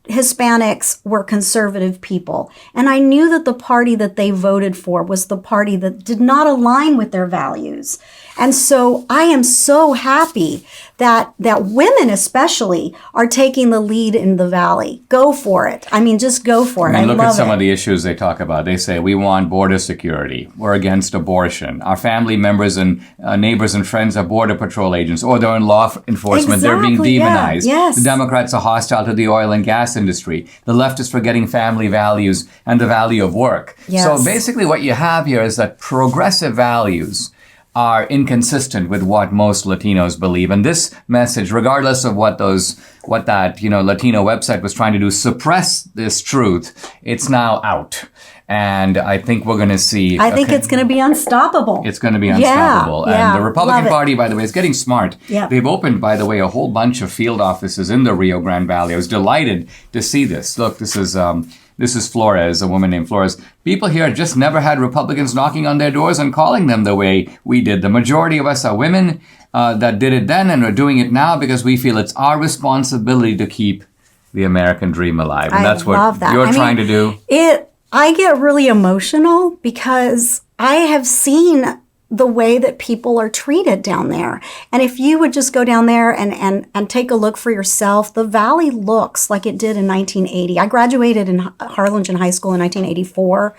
Hispanics were conservative people. And I knew that the party that they voted for was the party that did not align with their values. And so I am so happy that women especially are taking the lead in the Valley. Go for it. Just go for it. Look at some of the issues they talk about. They say, we want border security. We're against abortion. Our family members and neighbors and friends are border patrol agents, or they're in law enforcement. They're being demonized. Yeah. Yes. The Democrats are hostile to the oil and gas industry. The left is forgetting family values and the value of work. Yes. So basically what you have here is that progressive values are inconsistent with what most Latinos believe. And this message, regardless of what that Latino website was trying to do, suppress this truth, it's now out. And I think we're going to see... I think it's going to be unstoppable. It's going to be unstoppable. Yeah, and the Republican Party, by the way, is getting smart. Yeah. They've opened, by the way, a whole bunch of field offices in the Rio Grande Valley. I was delighted to see this. Look, this is Flores, a woman named Flores. People here just never had Republicans knocking on their doors and calling them the way we did. The majority of us are women that did it then and are doing it now because we feel it's our responsibility to keep the American dream alive. And that's what you're trying to do. I get really emotional because I have seen the way that people are treated down there. And if you would just go down there and take a look for yourself, the valley looks like it did in 1980. I graduated in Harlingen High School in 1984,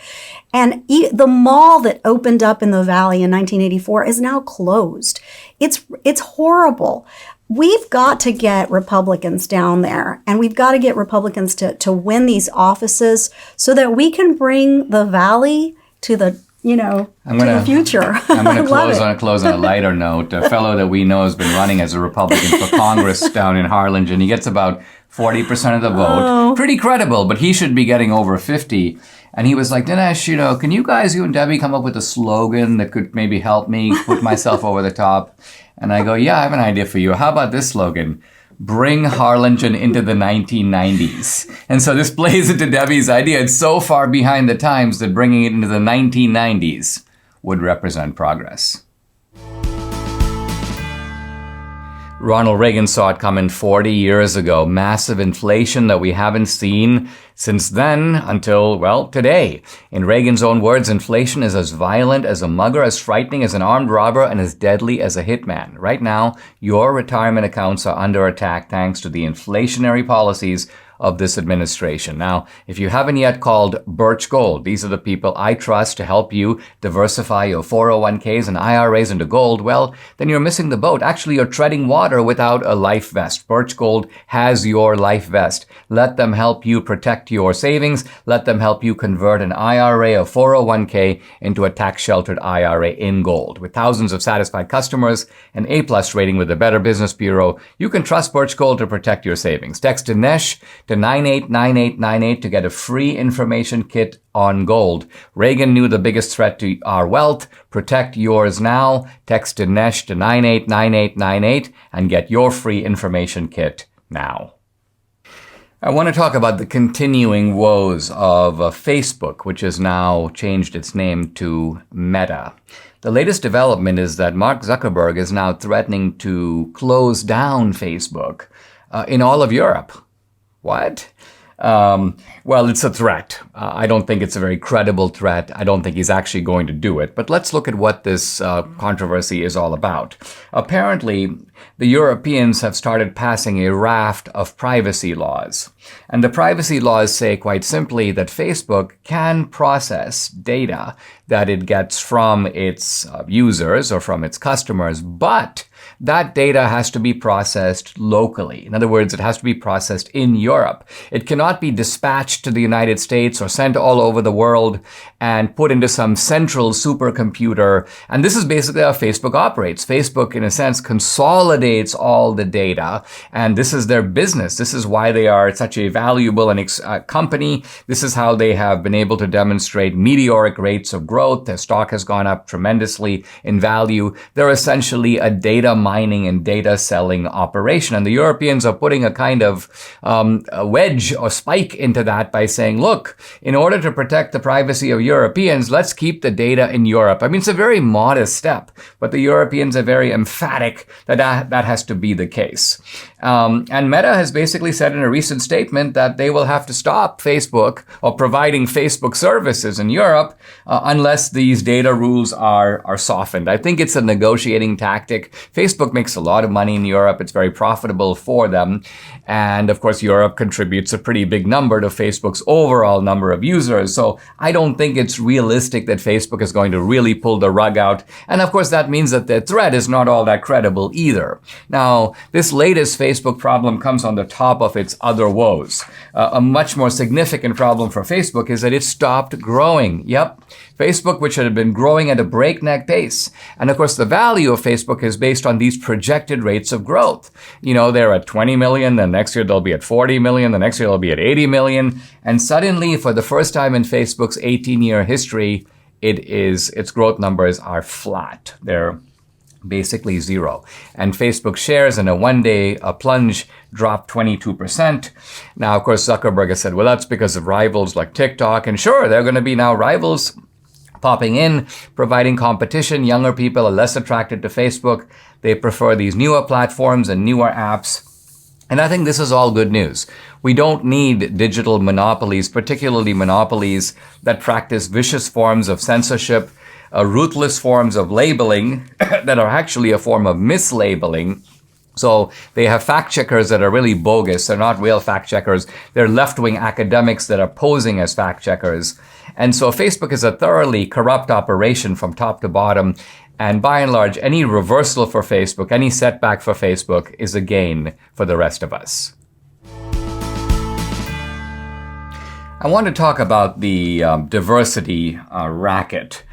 and the mall that opened up in the valley in 1984 is now closed. It's horrible. We've got to get Republicans down there, and we've got to get Republicans to win these offices so that we can bring the valley to the the future. I'm going to close on a lighter note. A fellow that we know has been running as a Republican for Congress down in Harlingen. He gets about 40% of the vote. Oh. Pretty credible, but he should be getting over 50. And he was like, Dinesh, can you and Debbie come up with a slogan that could maybe help me put myself over the top? And I go, yeah, I have an idea for you. How about this slogan? Bring Harlingen into the 1990s. And so this plays into Debbie's idea. It's so far behind the times that bringing it into the 1990s would represent progress. Ronald Reagan saw it coming 40 years ago. Massive inflation that we haven't seen since then until, well, today. In Reagan's own words, inflation is as violent as a mugger, as frightening as an armed robber, and as deadly as a hitman. Right now, your retirement accounts are under attack thanks to the inflationary policies of this administration. Now, if you haven't yet called Birch Gold, these are the people I trust to help you diversify your 401ks and IRAs into gold, well, then you're missing the boat. Actually, you're treading water without a life vest. Birch Gold has your life vest. Let them help you protect your savings. Let them help you convert an IRA or 401k into a tax-sheltered IRA in gold. With thousands of satisfied customers, an A+ rating with the Better Business Bureau, you can trust Birch Gold to protect your savings. Text Dinesh to 989898 to get a free information kit on gold. Reagan knew the biggest threat to our wealth. Protect yours now. Text Dinesh to 989898 and get your free information kit now. I want to talk about the continuing woes of Facebook, which has now changed its name to Meta. The latest development is that Mark Zuckerberg is now threatening to close down Facebook in all of Europe. What? Well, it's a threat. I don't think it's a very credible threat. I don't think he's actually going to do it. But let's look at what this controversy is all about. Apparently, the Europeans have started passing a raft of privacy laws. And the privacy laws say quite simply that Facebook can process data that it gets from its users or from its customers, but that data has to be processed locally. In other words, it has to be processed in Europe. It cannot be dispatched to the United States or sent all over the world and put into some central supercomputer. And this is basically how Facebook operates. Facebook, in a sense, consolidates all the data, and this is their business. This is why they are such a valuable company. This is how they have been able to demonstrate meteoric rates of growth. Their stock has gone up tremendously in value. They're essentially a data mining and data selling operation. And the Europeans are putting a kind of a wedge or spike into that by saying, look, in order to protect the privacy of Europeans, let's keep the data in Europe. I mean, it's a very modest step, but the Europeans are very emphatic that that has to be the case. And Meta has basically said in a recent statement that they will have to stop Facebook or providing Facebook services in Europe unless these data rules are softened. I think it's a negotiating tactic. Facebook makes a lot of money in Europe. It's very profitable for them. And of course, Europe contributes a pretty big number to Facebook's overall number of users. So I don't think it's realistic that Facebook is going to really pull the rug out. And of course, that means that their threat is not all that credible either. Now, this latest Facebook problem comes on the top of its other woes. A much more significant problem for Facebook is that it stopped growing. Yep. Facebook, which had been growing at a breakneck pace. And of course, the value of Facebook is based on these projected rates of growth. You know, they're at 20 million, the next year they'll be at 40 million, the next year they'll be at 80 million. And suddenly, for the first time in Facebook's 18-year history, its growth numbers are flat. They're basically zero. And Facebook shares in a one-day plunge dropped 22%. Now, of course, Zuckerberg has said, well, that's because of rivals like TikTok. And sure, there are going to be now rivals popping in, providing competition. Younger people are less attracted to Facebook. They prefer these newer platforms and newer apps. And I think this is all good news. We don't need digital monopolies, particularly monopolies that practice vicious forms of censorship. ruthless forms of labeling that are actually a form of mislabeling. So they have fact checkers that are really bogus. They're not real fact checkers. They're left-wing academics that are posing as fact checkers. And so Facebook is a thoroughly corrupt operation from top to bottom. And by and large, any reversal for Facebook, any setback for Facebook is a gain for the rest of us. I want to talk about the diversity racket.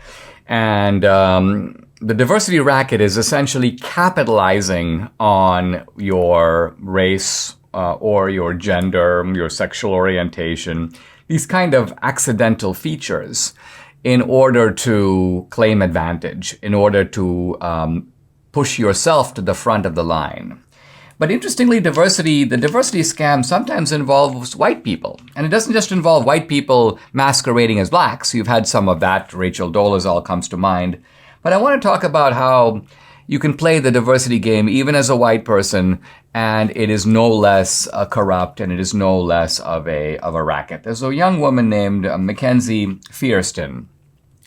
And the diversity racket is essentially capitalizing on your race or your gender, your sexual orientation, these kind of accidental features in order to claim advantage, in order to push yourself to the front of the line. But interestingly, the diversity scam sometimes involves white people. And it doesn't just involve white people masquerading as blacks. You've had some of that. Rachel Dolezal comes to mind. But I want to talk about how you can play the diversity game even as a white person, and it is no less corrupt, and it is no less of a racket. There's a young woman named Mackenzie Fierstein,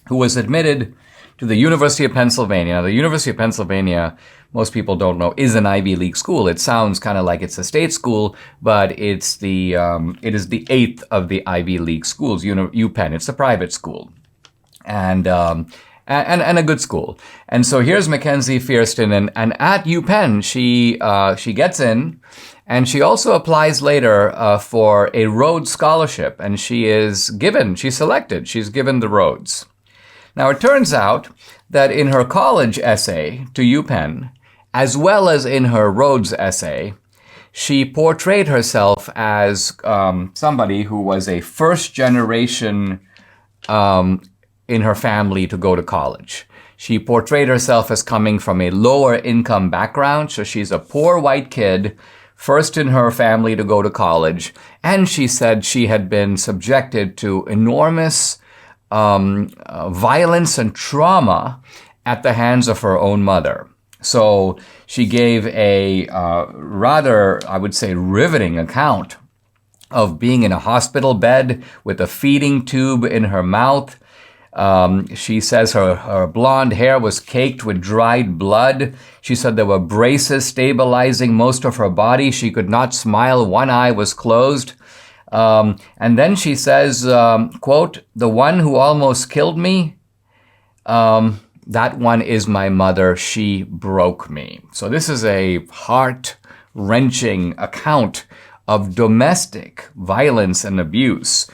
who was admitted to the University of Pennsylvania. Now, the University of Pennsylvania, most people don't know, is an Ivy League school. It sounds kind of like it's a state school, but it is the 8th of the Ivy League schools. UPenn. It's a private school, and a good school. And so here's Mackenzie Fierstein, and at UPenn, she gets in, and she also applies later for a Rhodes Scholarship, and she's selected. She's given the Rhodes. Now, it turns out that in her college essay to UPenn, as well as in her Rhodes essay, she portrayed herself as somebody who was a first generation in her family to go to college. She portrayed herself as coming from a lower income background, so she's a poor white kid, first in her family to go to college, and she said she had been subjected to enormous violence and trauma at the hands of her own mother. So she gave a rather, I would say, riveting account of being in a hospital bed with a feeding tube in her mouth. She says her blonde hair was caked with dried blood. She said there were braces stabilizing most of her body. She could not smile. One eye was closed. And then she says, quote, "The one who almost killed me, that one is my mother. She broke me." So this is a heart-wrenching account of domestic violence and abuse.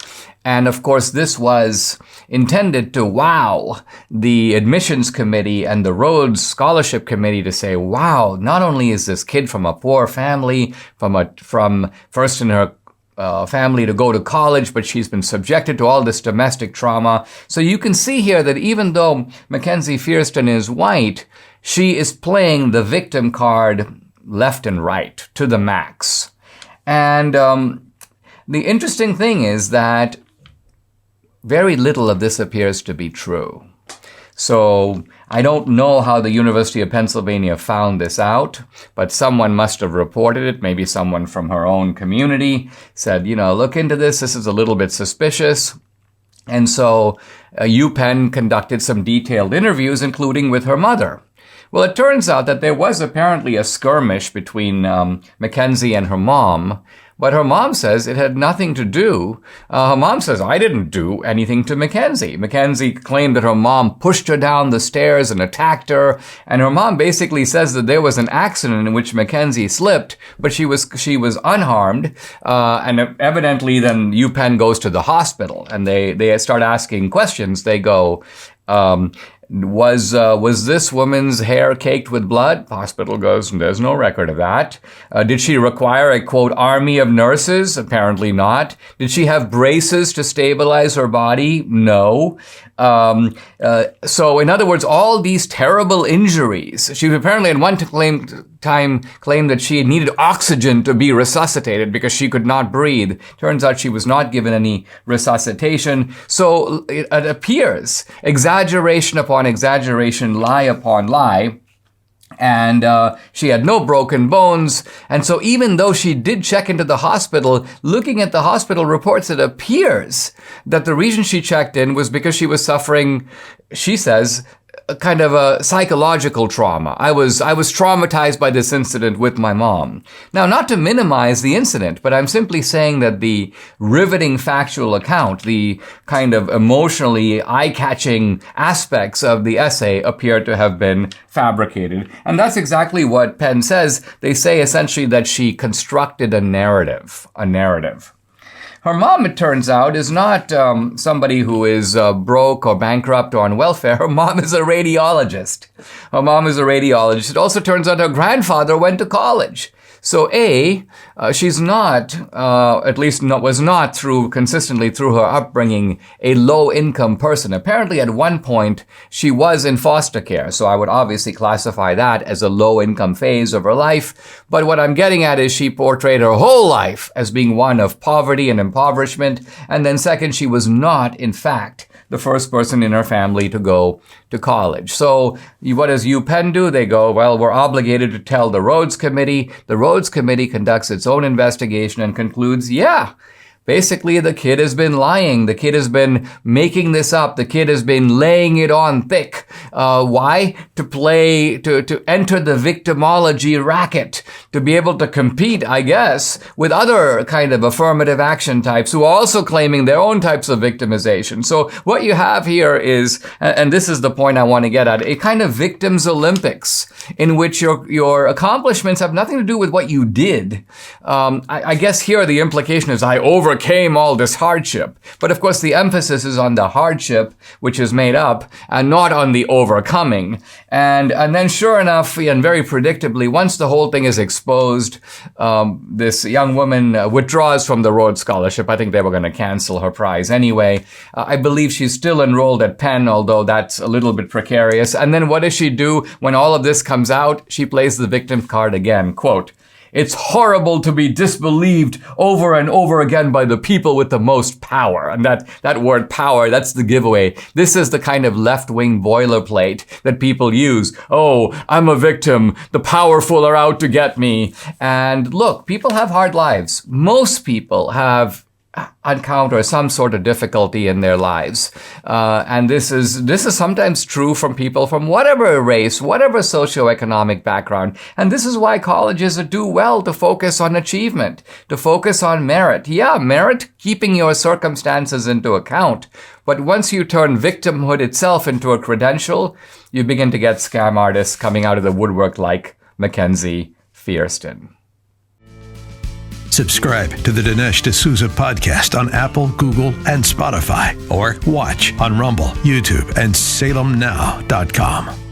And of course, this was intended to wow the admissions committee and the Rhodes Scholarship Committee to say, wow, not only is this kid from a poor family, from first in her family to go to college, but she's been subjected to all this domestic trauma. So you can see here that even though Mackenzie Fierstein is white, she is playing the victim card left and right to the max. And the interesting thing is that very little of this appears to be true. So I don't know how the University of Pennsylvania found this out, but someone must have reported it. Maybe someone from her own community said, look into this. This is a little bit suspicious. And so UPenn conducted some detailed interviews, including with her mother. Well, it turns out that there was apparently a skirmish between Mackenzie and her mom, but her mom says it had nothing to do. Her mom says, I didn't do anything to Mackenzie. Mackenzie claimed that her mom pushed her down the stairs and attacked her, and her mom basically says that there was an accident in which Mackenzie slipped, but she was unharmed, and evidently then UPenn goes to the hospital, and they start asking questions. They go, was this woman's hair caked with blood? Hospital goes, there's no record of that. Did she require a, quote, army of nurses? Apparently not. Did she have braces to stabilize her body? No. So in other words, all these terrible injuries. She apparently at one time claimed that she needed oxygen to be resuscitated because she could not breathe. Turns out she was not given any resuscitation. So it appears exaggeration upon exaggeration, lie upon lie. And she had no broken bones. And so even though she did check into the hospital, looking at the hospital reports, it appears that the reason she checked in was because she was suffering, she says, a kind of a psychological trauma. I was traumatized by this incident with my mom. Now, not to minimize the incident, but I'm simply saying that the riveting factual account, the kind of emotionally eye-catching aspects of the essay appear to have been fabricated. And that's exactly what Penn says. They say essentially that she constructed a narrative. Her mom, it turns out, is not somebody who is broke or bankrupt or on welfare. Her mom is a radiologist. It also turns out her grandfather went to college. So she's not, was not consistently through her upbringing, a low-income person. Apparently at one point, she was in foster care. So I would obviously classify that as a low-income phase of her life. But what I'm getting at is she portrayed her whole life as being one of poverty and impoverishment. And then second, she was not, in fact, the first person in her family to go to college. So what does UPenn do? They go, well, we're obligated to tell the Rhodes Committee. The Rhodes Committee conducts its own investigation and concludes, yeah, basically the kid has been lying. The kid has been making this up. The kid has been laying it on thick. Why? To enter the victimology racket, to be able to compete, I guess, with other kind of affirmative action types who are also claiming their own types of victimization. So what you have here is, and this is the point I want to get at, a kind of victims Olympics in which your accomplishments have nothing to do with what you did. I guess here the implication is I overcame all this hardship. But of course the emphasis is on the hardship, which is made up, and not on the overcoming. And then sure enough, and very predictably, once the whole thing is exposed, this young woman withdraws from the Rhodes Scholarship. I think they were going to cancel her prize anyway. I believe she's still enrolled at Penn, although that's a little bit precarious. And then what does she do when all of this comes out? She plays the victim card again. Quote, "It's horrible to be disbelieved over and over again by the people with the most power." And that word power, that's the giveaway. This is the kind of left-wing boilerplate that people use. Oh, I'm a victim. The powerful are out to get me. And look, people have hard lives. Most people have encounter some sort of difficulty in their lives. And this is sometimes true from people from whatever race, whatever socioeconomic background. And this is why colleges do well to focus on achievement, to focus on merit. Yeah, merit, keeping your circumstances into account. But once you turn victimhood itself into a credential, you begin to get scam artists coming out of the woodwork like Mackenzie Fierston. Subscribe to the Dinesh D'Souza podcast on Apple, Google, and Spotify, or watch on Rumble, YouTube, and SalemNow.com.